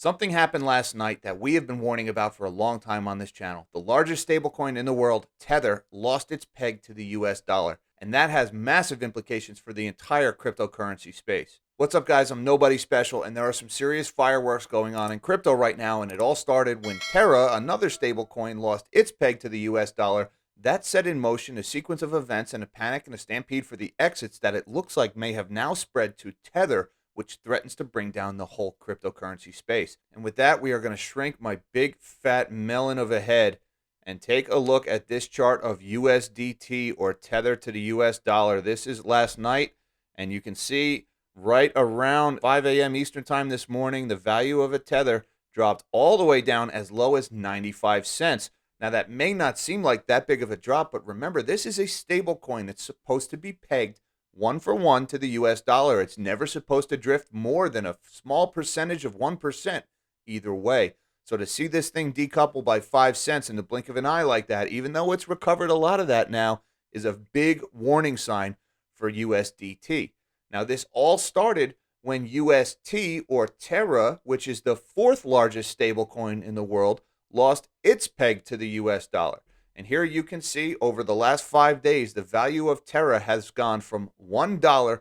Something happened last night that we have been warning about for a long time on this channel. The largest stablecoin in the world, Tether, lost its peg to the US dollar, and that has massive implications for the entire cryptocurrency space. What's up, guys? I'm nobody special, and there are some serious fireworks going on in crypto right now, and it all started when Terra, another stablecoin, lost its peg to the US dollar. That set in motion a sequence of events and a panic and a stampede for the exits that it looks like may have now spread to Tether, which threatens to bring down the whole cryptocurrency space. And with that, we are going to shrink my big fat melon of a head and take a look at this chart of USDT, or Tether to the US dollar. This is last night, and you can see right around 5 a.m. Eastern time this morning, the value of a Tether dropped all the way down as low as 95 cents. Now, that may not seem like that big of a drop, but remember, this is a stable coin that's supposed to be pegged one for one to the US dollar. It's never supposed to drift more than a small percentage of 1% either way. So to see this thing decouple by 5 cents in the blink of an eye like that, even though it's recovered a lot of that now, is a big warning sign for USDT. Now, this all started when UST, or Terra, which is the fourth largest stablecoin in the world, lost its peg to the US dollar. And here you can see over the last 5 days, the value of Terra has gone from $1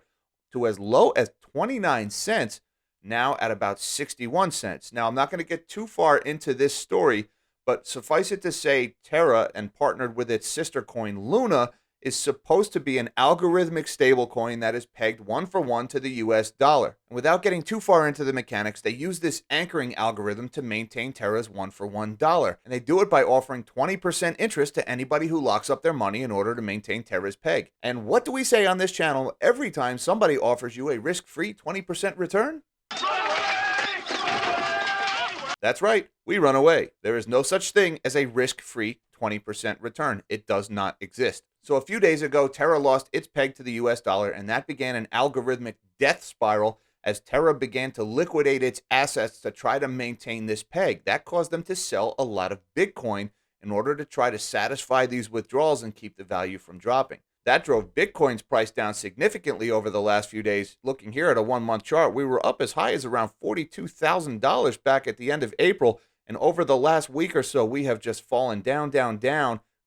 to as low as 29 cents, now at about 61 cents. Now, I'm not going to get too far into this story, but suffice it to say, Terra, and partnered with its sister coin Luna, is supposed to be an algorithmic stablecoin that is pegged one for one to the US dollar. And without getting too far into the mechanics, they use this anchoring algorithm to maintain Terra's one for $1. And they do it by offering 20% interest to anybody who locks up their money in order to maintain Terra's peg. And what do we say on this channel every time somebody offers you a risk-free 20% return? That's right, we run away. There is no such thing as a risk-free 20% return. It does not exist. So a few days ago, Terra lost its peg to the US dollar, and that began an algorithmic death spiral as Terra began to liquidate its assets to try to maintain this peg. That caused them to sell a lot of Bitcoin in order to try to satisfy these withdrawals and keep the value from dropping. That drove Bitcoin's price down significantly over the last few days. Looking here at a 1-month chart, we were up as high as around $42,000 back at the end of April, and over the last week or so, we have just fallen down,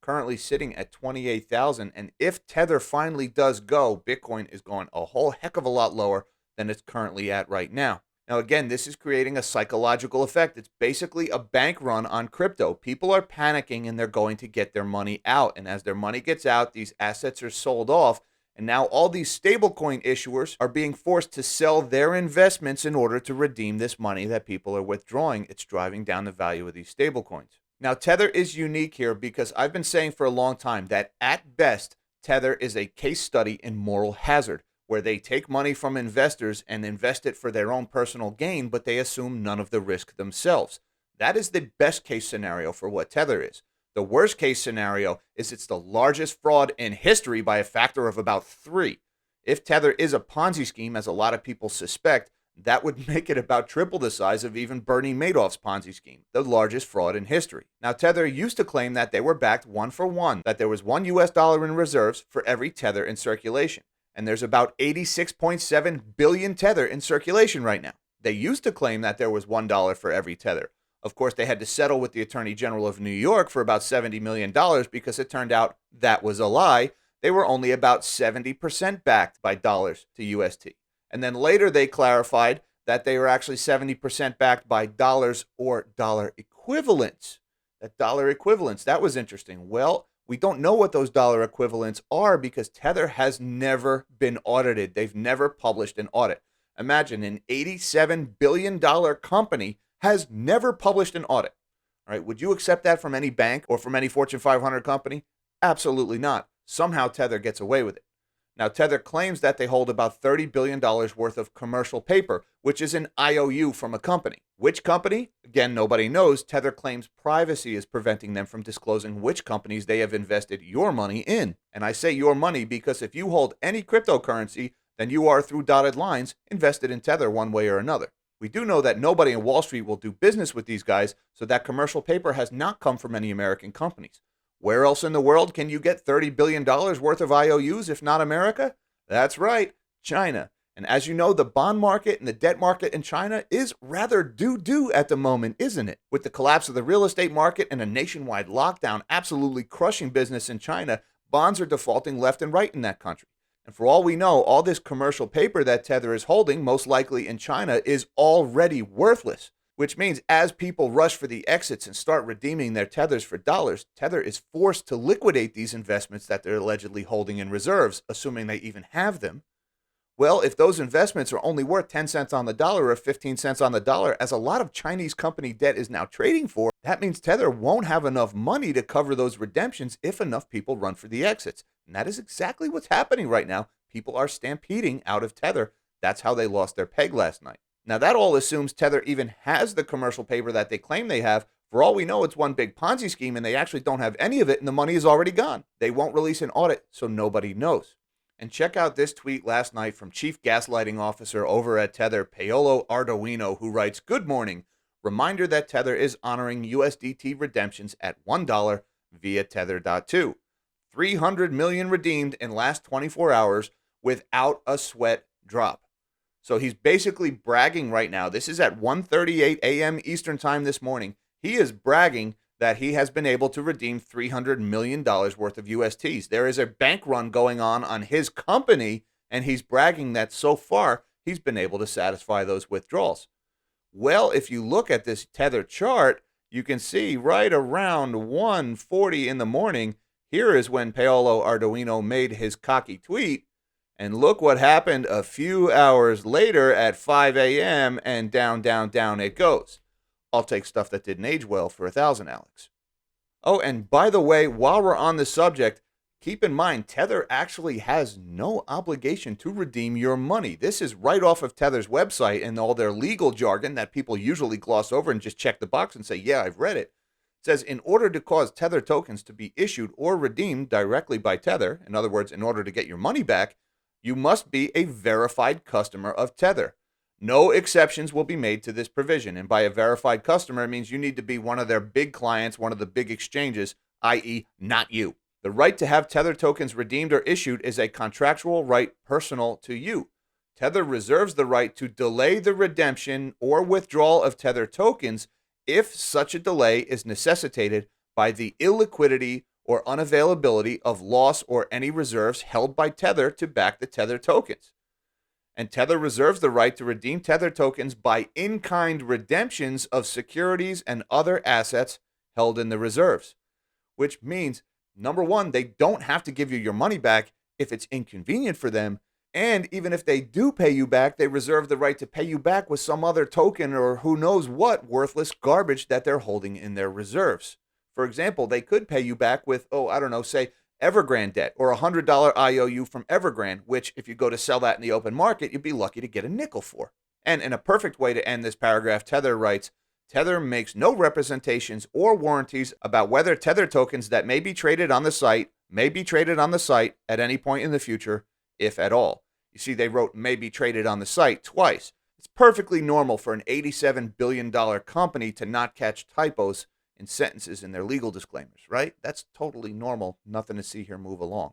currently sitting at 28,000. And if Tether finally does go, Bitcoin is going a whole heck of a lot lower than it's currently at right now. Now, again, this is creating a psychological effect. It's basically a bank run on crypto. People are panicking and they're going to get their money out. And as their money gets out, these assets are sold off. And now all these stablecoin issuers are being forced to sell their investments in order to redeem this money that people are withdrawing. It's driving down the value of these stablecoins. Now, Tether is unique here because I've been saying for a long time that at best, Tether is a case study in moral hazard, where they take money from investors and invest it for their own personal gain, but they assume none of the risk themselves. That is the best case scenario for what Tether is. The worst case scenario is it's the largest fraud in history by a factor of about 3. If Tether is a Ponzi scheme, as a lot of people suspect, that would make it about triple the size of even Bernie Madoff's Ponzi scheme, the largest fraud in history. Now, Tether used to claim that they were backed one for one, that there was $1 US in reserves for every Tether in circulation. And there's about 86.7 billion Tether in circulation right now. They used to claim that there was $1 for every Tether. Of course, they had to settle with the Attorney General of New York for about $70 million because it turned out that was a lie. They were only about 70% backed by dollars to UST. And then later they clarified that they were actually 70% backed by dollars or dollar equivalents. That was interesting. Well, we don't know what those dollar equivalents are because Tether has never been audited. They've never published an audit. Imagine an $87 billion company has never published an audit. All right, would you accept that from any bank or from any Fortune 500 company? Absolutely not. Somehow Tether gets away with it. Now, Tether claims that they hold about $30 billion worth of commercial paper, which is an IOU from a company. Which company? Again, nobody knows. Tether claims privacy is preventing them from disclosing which companies they have invested your money in. And I say your money because if you hold any cryptocurrency, then you are, through dotted lines, invested in Tether one way or another. We do know that nobody in Wall Street will do business with these guys, so that commercial paper has not come from any American companies. Where else in the world can you get $30 billion worth of IOUs if not America? That's right, China. And as you know, the bond market and the debt market in China is rather doo-doo at the moment, isn't it? With the collapse of the real estate market and a nationwide lockdown absolutely crushing business in China, bonds are defaulting left and right in that country. And for all we know, all this commercial paper that Tether is holding, most likely in China, is already worthless, which means as people rush for the exits and start redeeming their Tethers for dollars, Tether is forced to liquidate these investments that they're allegedly holding in reserves, assuming they even have them. Well, if those investments are only worth 10 cents on the dollar or 15 cents on the dollar, as a lot of Chinese company debt is now trading for, that means Tether won't have enough money to cover those redemptions if enough people run for the exits. And that is exactly what's happening right now. People are stampeding out of Tether. That's how they lost their peg last night. Now, that all assumes Tether even has the commercial paper that they claim they have. For all we know, it's one big Ponzi scheme, and they actually don't have any of it, and the money is already gone. They won't release an audit, so nobody knows. And check out this tweet last night from Chief Gaslighting Officer over at Tether, Paolo Ardoino, who writes, "Good morning. Reminder that Tether is honoring USDT redemptions at $1 via Tether.2. 300 million redeemed in last 24 hours without a sweat drop." So he's basically bragging right now. This is at 1:38 a.m. Eastern time this morning. He is bragging that he has been able to redeem $300 million worth of USTs. There is a bank run going on his company, and he's bragging that so far he's been able to satisfy those withdrawals. Well, if you look at this Tether chart, you can see right around 1:40 in the morning, here is when Paolo Ardoino made his cocky tweet. And look what happened a few hours later at 5 a.m. and down, down, down it goes. I'll take stuff that didn't age well for 1,000, Alex. Oh, and by the way, while we're on the subject, keep in mind, Tether actually has no obligation to redeem your money. This is right off of Tether's website, and all their legal jargon that people usually gloss over and just check the box and say, yeah, I've read it. It says, in order to cause Tether tokens to be issued or redeemed directly by Tether, in other words, in order to get your money back, you must be a verified customer of Tether. No exceptions will be made to this provision. And by a verified customer, it means you need to be one of their big clients, one of the big exchanges, i.e., not you. The right to have Tether tokens redeemed or issued is a contractual right personal to you. Tether reserves the right to delay the redemption or withdrawal of Tether tokens if such a delay is necessitated by the illiquidity or unavailability of loss or any reserves held by Tether to back the Tether tokens. And Tether reserves the right to redeem Tether tokens by in-kind redemptions of securities and other assets held in the reserves, which means, number one, they don't have to give you your money back if it's inconvenient for them. And even if they do pay you back, they reserve the right to pay you back with some other token or who knows what worthless garbage that they're holding in their reserves. For example, they could pay you back with, say Evergrande debt or a $100 IOU from Evergrande, which if you go to sell that in the open market, you'd be lucky to get a nickel for. And in a perfect way to end this paragraph, Tether writes, Tether makes no representations or warranties about whether Tether tokens that may be traded on the site at any point in the future, if at all. You see, they wrote may be traded on the site twice. It's perfectly normal for an $87 billion company to not catch typos in sentences in their legal disclaimers, right? That's totally normal. Nothing to see here. Move along.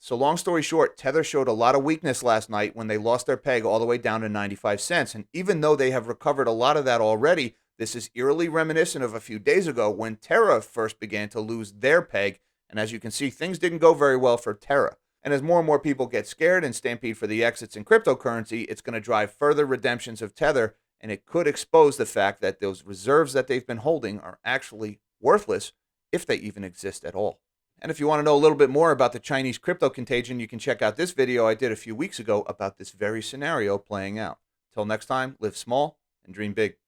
So long story short, Tether showed a lot of weakness last night when they lost their peg all the way down to 95 cents. And even though they have recovered a lot of that already, this is eerily reminiscent of a few days ago when Terra first began to lose their peg. And as you can see, things didn't go very well for Terra. And as more and more people get scared and stampede for the exits in cryptocurrency, it's going to drive further redemptions of Tether. And it could expose the fact that those reserves that they've been holding are actually worthless, if they even exist at all. And if you want to know a little bit more about the Chinese crypto contagion, you can check out this video I did a few weeks ago about this very scenario playing out. Till next time, live small and dream big.